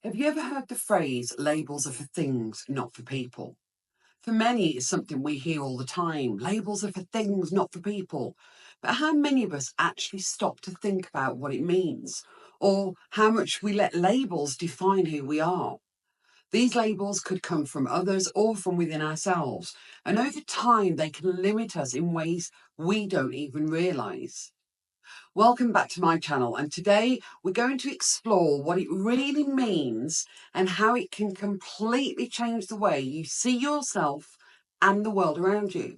Have you ever heard the phrase, labels are for things, not for people? For many, it's something we hear all the time. Labels are for things, not for people. But how many of us actually stop to think about what it means? Or how much we let labels define who we are? These labels could come from others or from within ourselves. And over time, they can limit us in ways we don't even realise. Welcome back to my channel, and today we're going to explore what it really means and how it can completely change the way you see yourself and the world around you.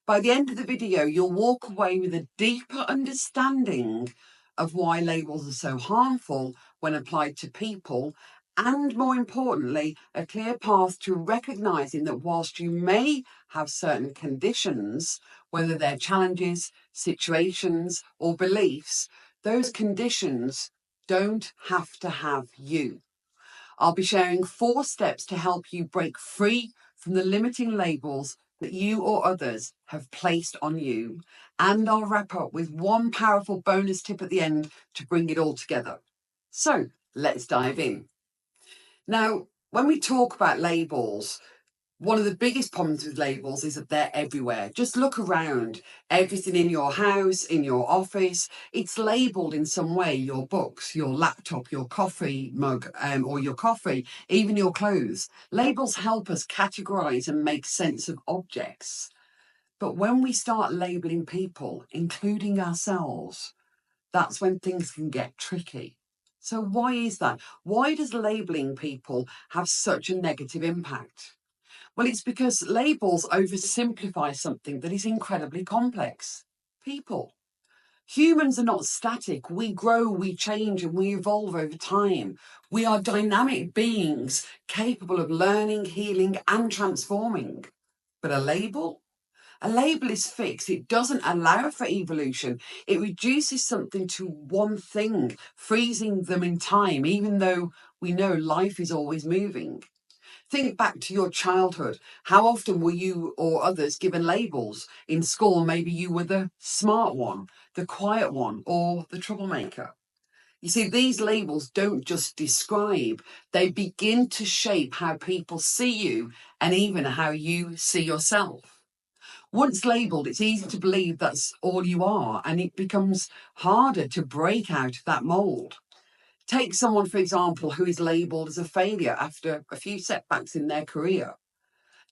By the end of the video, you'll walk away with a deeper understanding of why labels are so harmful when applied to people, and more importantly, a clear path to recognizing that whilst you may have certain conditions, whether they're challenges, situations, or beliefs, those conditions don't have to have you. I'll be sharing 4 steps to help you break free from the limiting labels that you or others have placed on you. And I'll wrap up with one powerful bonus tip at the end to bring it all together. So let's dive in. Now, when we talk about labels, one of the biggest problems with labels is that they're everywhere. Just look around. Everything in your house, in your office, it's labelled in some way. Your books, your laptop, your coffee mug, or your coffee, even your clothes. Labels help us categorise and make sense of objects. But when we start labelling people, including ourselves, that's when things can get tricky. So why is that? Why does labelling people have such a negative impact? Well, it's because labels oversimplify something that is incredibly complex. People. Humans are not static. We grow, we change, and we evolve over time. We are dynamic beings capable of learning, healing, and transforming. But a label? A label is fixed. It doesn't allow for evolution. It reduces something to one thing, freezing them in time, even though we know life is always moving. Think back to your childhood. How often were you or others given labels? In school, maybe you were the smart one, the quiet one, or the troublemaker. You see, these labels don't just describe, they begin to shape how people see you and even how you see yourself. Once labelled, it's easy to believe that's all you are, and it becomes harder to break out of that mould. Take someone, for example, who is labelled as a failure after a few setbacks in their career.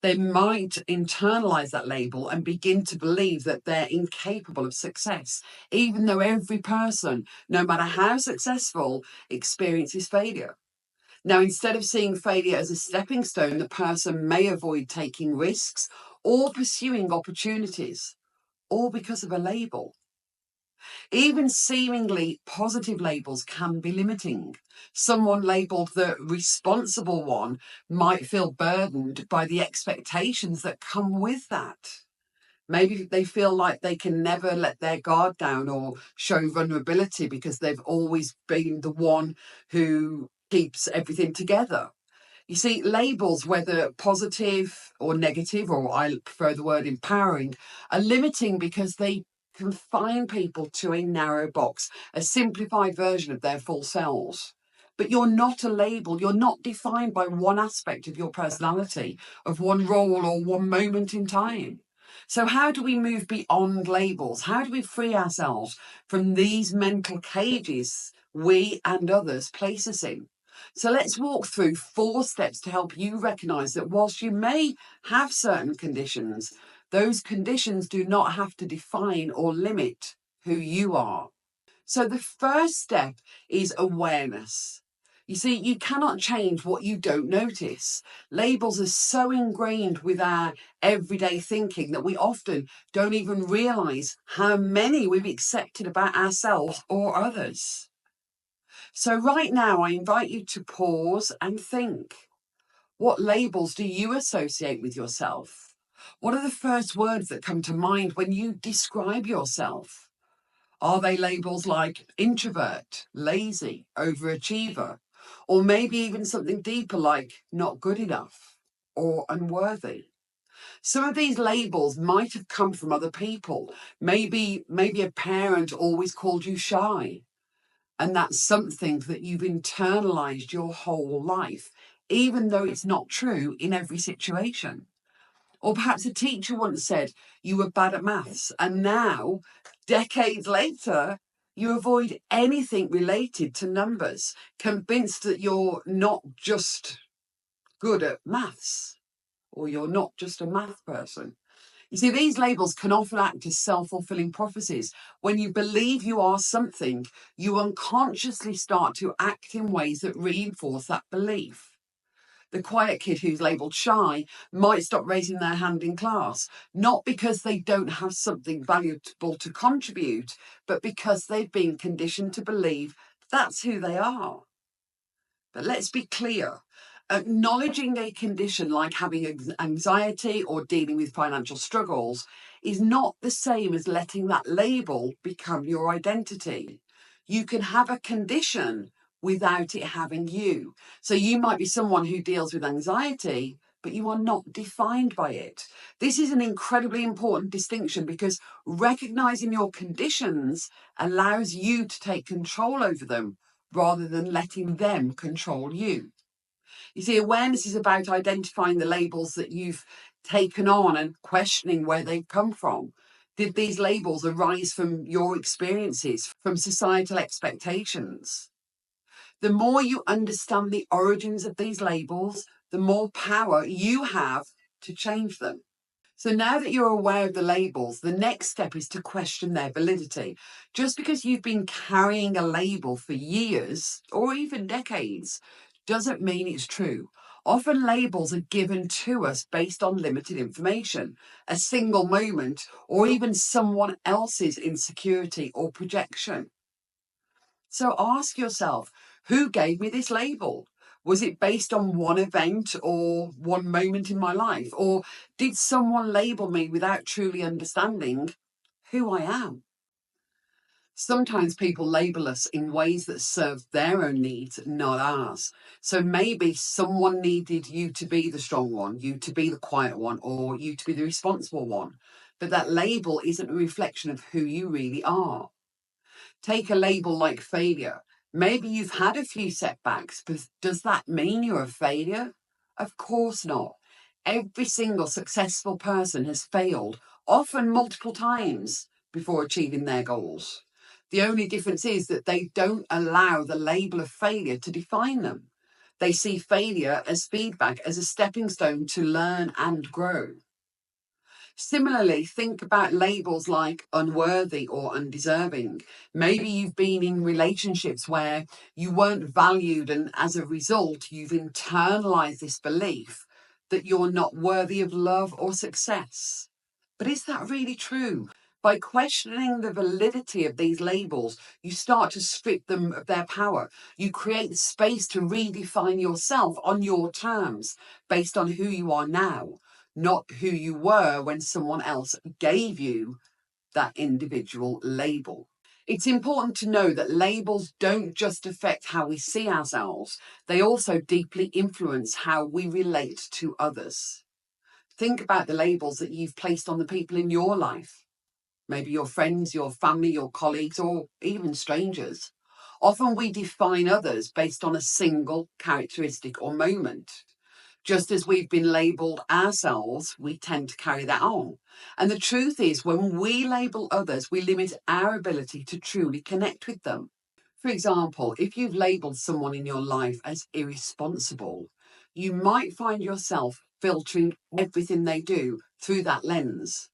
They might internalise that label and begin to believe that they're incapable of success, even though every person, no matter how successful, experiences failure. Now, instead of seeing failure as a stepping stone, the person may avoid taking risks or pursuing opportunities, all because of a label. Even seemingly positive labels can be limiting. Someone labelled the responsible one might feel burdened by the expectations that come with that. Maybe they feel like they can never let their guard down or show vulnerability because they've always been the one who keeps everything together. You see, labels, whether positive or negative, or I prefer the word empowering, are limiting because they confine people to a narrow box, a simplified version of their full selves. But you're not a label. You're not defined by one aspect of your personality, of one role or one moment in time. So how do we move beyond labels? How do we free ourselves from these mental cages we and others place us in? So let's walk through 4 steps to help you recognise that whilst you may have certain conditions, those conditions do not have to define or limit who you are. So the first step is awareness. You see, you cannot change what you don't notice. Labels are so ingrained with our everyday thinking that we often don't even realise how many we've accepted about ourselves or others. So right now, I invite you to pause and think. What labels do you associate with yourself? What are the first words that come to mind when you describe yourself? Are they labels like introvert, lazy, overachiever, or maybe even something deeper like not good enough or unworthy? Some of these labels might have come from other people. Maybe a parent always called you shy. And that's something that you've internalized your whole life, even though it's not true in every situation. Or perhaps a teacher once said you were bad at maths, and now, decades later, you avoid anything related to numbers, convinced that you're not just good at maths, or you're not just a math person. You see, these labels can often act as self-fulfilling prophecies. When you believe you are something, you unconsciously start to act in ways that reinforce that belief. The quiet kid who's labelled shy might stop raising their hand in class, not because they don't have something valuable to contribute, but because they've been conditioned to believe that's who they are. But let's be clear. Acknowledging a condition like having anxiety or dealing with financial struggles is not the same as letting that label become your identity. You can have a condition without it having you. So you might be someone who deals with anxiety, but you are not defined by it. This is an incredibly important distinction because recognizing your conditions allows you to take control over them rather than letting them control you. You see, awareness is about identifying the labels that you've taken on and questioning where they've come from. Did these labels arise from your experiences, from societal expectations? The more you understand the origins of these labels, the more power you have to change them. So now that you're aware of the labels, the next step is to question their validity. Just because you've been carrying a label for years or even decades doesn't mean it's true. Often labels are given to us based on limited information, a single moment, or even someone else's insecurity or projection. So ask yourself, who gave me this label? Was it based on one event or one moment in my life? Or did someone label me without truly understanding who I am? Sometimes people label us in ways that serve their own needs, not ours. So maybe someone needed you to be the strong one, you to be the quiet one, or you to be the responsible one. But that label isn't a reflection of who you really are. Take a label like failure. Maybe you've had a few setbacks, but does that mean you're a failure? Of course not. Every single successful person has failed, often multiple times, before achieving their goals. The only difference is that they don't allow the label of failure to define them. They see failure as feedback, as a stepping stone to learn and grow. Similarly, think about labels like unworthy or undeserving. Maybe you've been in relationships where you weren't valued, and as a result, you've internalized this belief that you're not worthy of love or success. But is that really true? By questioning the validity of these labels, you start to strip them of their power. You create space to redefine yourself on your terms based on who you are now, not who you were when someone else gave you that individual label. It's important to know that labels don't just affect how we see ourselves, they also deeply influence how we relate to others. Think about the labels that you've placed on the people in your life, maybe your friends, your family, your colleagues, or even strangers. Often we define others based on a single characteristic or moment. Just as we've been labelled ourselves, we tend to carry that on. And the truth is, when we label others, we limit our ability to truly connect with them. For example, if you've labelled someone in your life as irresponsible, you might find yourself filtering everything they do through that lens.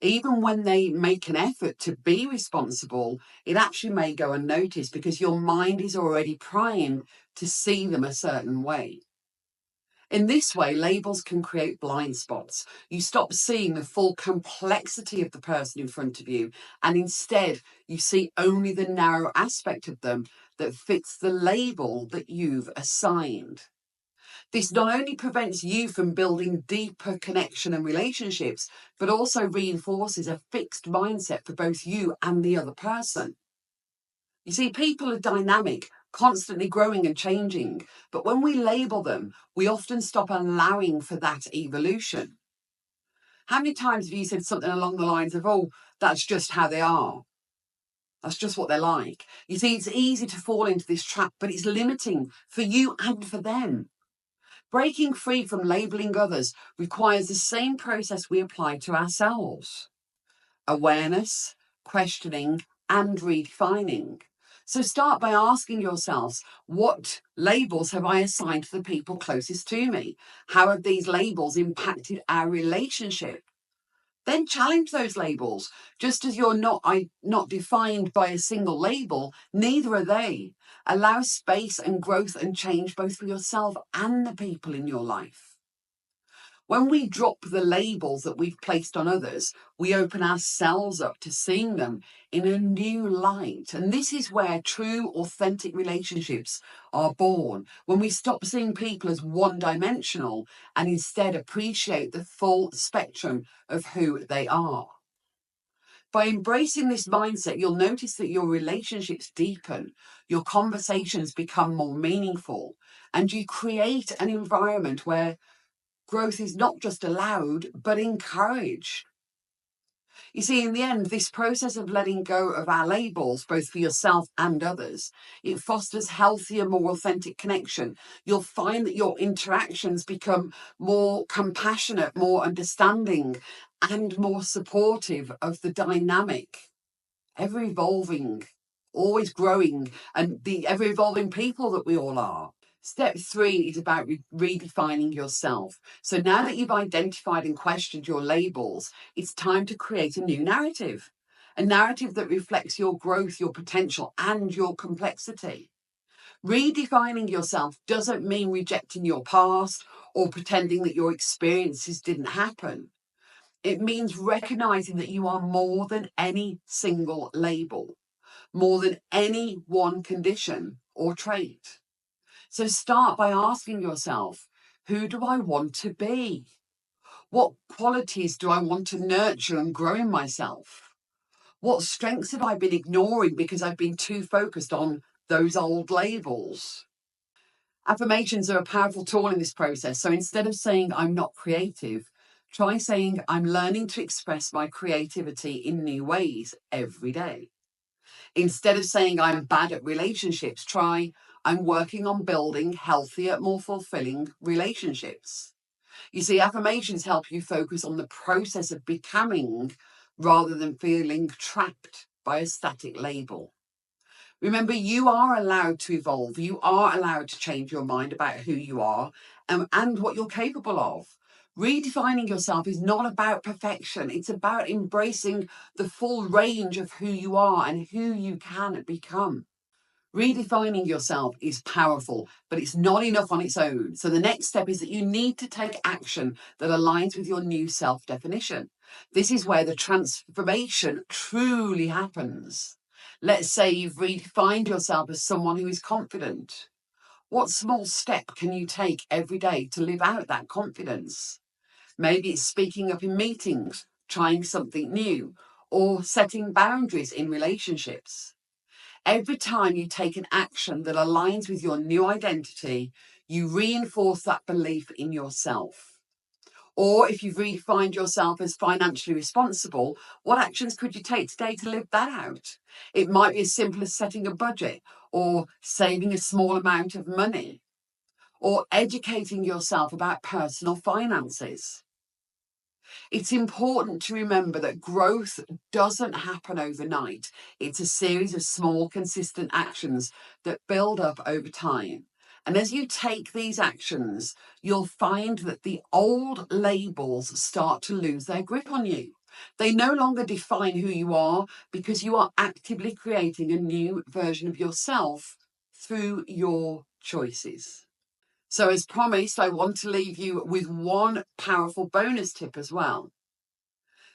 Even when they make an effort to be responsible, it actually may go unnoticed because your mind is already primed to see them a certain way. In this way, labels can create blind spots. You stop seeing the full complexity of the person in front of you, and instead you see only the narrow aspect of them that fits the label that you've assigned. This not only prevents you from building deeper connection and relationships, but also reinforces a fixed mindset for both you and the other person. You see, people are dynamic, constantly growing and changing, but when we label them, we often stop allowing for that evolution. How many times have you said something along the lines of, oh, that's just how they are? That's just what they're like. You see, it's easy to fall into this trap, but it's limiting for you and for them. Breaking free from labeling others requires the same process we apply to ourselves: awareness, questioning, and redefining. So start by asking yourselves, what labels have I assigned to the people closest to me? How have these labels impacted our relationship? Then challenge those labels. Just as you're not defined by a single label, neither are they. Allow space and growth and change both for yourself and the people in your life. When we drop the labels that we've placed on others, we open ourselves up to seeing them in a new light. And this is where true, authentic relationships are born. When we stop seeing people as one-dimensional and instead appreciate the full spectrum of who they are. By embracing this mindset, you'll notice that your relationships deepen, your conversations become more meaningful, and you create an environment where growth is not just allowed, but encouraged. You see, in the end, this process of letting go of our labels, both for yourself and others, it fosters healthier, more authentic connection. You'll find that your interactions become more compassionate, more understanding, and more supportive of the dynamic, ever evolving, always growing, and the ever evolving people that we all are. Step 3 is about redefining yourself. So now that you've identified and questioned your labels, it's time to create a new narrative. A narrative that reflects your growth, your potential, and your complexity. Redefining yourself doesn't mean rejecting your past or pretending that your experiences didn't happen. It means recognizing that you are more than any single label, more than any one condition or trait. So start by asking yourself, who do I want to be? What qualities do I want to nurture and grow in myself? What strengths have I been ignoring because I've been too focused on those old labels? Affirmations are a powerful tool in this process. So instead of saying I'm not creative, try saying I'm learning to express my creativity in new ways every day. Instead of saying I'm bad at relationships, try I'm working on building healthier, more fulfilling relationships. You see, affirmations help you focus on the process of becoming rather than feeling trapped by a static label. Remember, you are allowed to evolve. You are allowed to change your mind about who you are and what you're capable of. Redefining yourself is not about perfection. It's about embracing the full range of who you are and who you can become. Redefining yourself is powerful, but it's not enough on its own. So the next step is that you need to take action that aligns with your new self-definition. This is where the transformation truly happens. Let's say you've redefined yourself as someone who is confident. What small step can you take every day to live out that confidence? Maybe it's speaking up in meetings, trying something new, or setting boundaries in relationships. Every time you take an action that aligns with your new identity, you reinforce that belief in yourself. Or if you've redefined yourself as financially responsible, what actions could you take today to live that out? It might be as simple as setting a budget or saving a small amount of money or educating yourself about personal finances. It's important to remember that growth doesn't happen overnight. It's a series of small, consistent actions that build up over time. And as you take these actions, you'll find that the old labels start to lose their grip on you. They no longer define who you are because you are actively creating a new version of yourself through your choices. So, as promised, I want to leave you with one powerful bonus tip as well.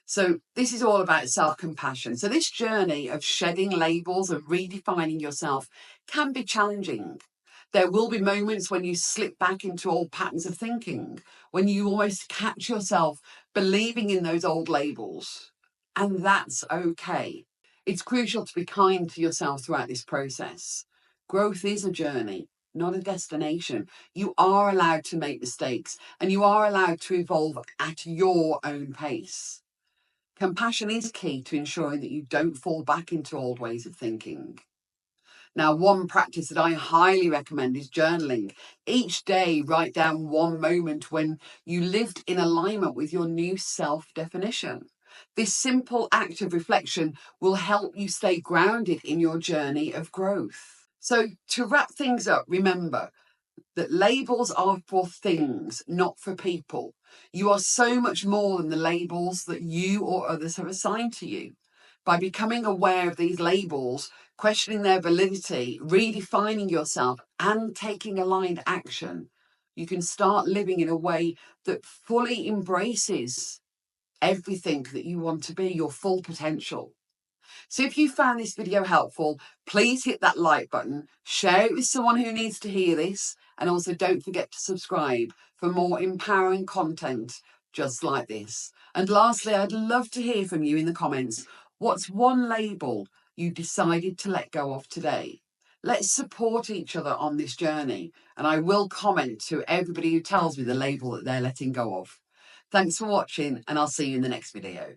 So this is all about self-compassion. So this journey of shedding labels and redefining yourself can be challenging. There will be moments when you slip back into old patterns of thinking, when you almost catch yourself believing in those old labels. And that's okay. It's crucial to be kind to yourself throughout this process. Growth is a journey, not a destination. You are allowed to make mistakes and you are allowed to evolve at your own pace. Compassion is key to ensuring that you don't fall back into old ways of thinking. Now, one practice that I highly recommend is journaling. Each day, write down one moment when you lived in alignment with your new self-definition. This simple act of reflection will help you stay grounded in your journey of growth. So, to wrap things up, remember that labels are for things, not for people. You are so much more than the labels that you or others have assigned to you. By becoming aware of these labels, questioning their validity, redefining yourself, and taking aligned action, you can start living in a way that fully embraces everything that you want to be, your full potential. So if you found this video helpful, please hit that like button, share it with someone who needs to hear this, and also don't forget to subscribe for more empowering content just like this. And lastly, I'd love to hear from you in the comments. What's one label you decided to let go of today? Let's support each other on this journey, and I will comment to everybody who tells me the label that they're letting go of. Thanks for watching, and I'll see you in the next video.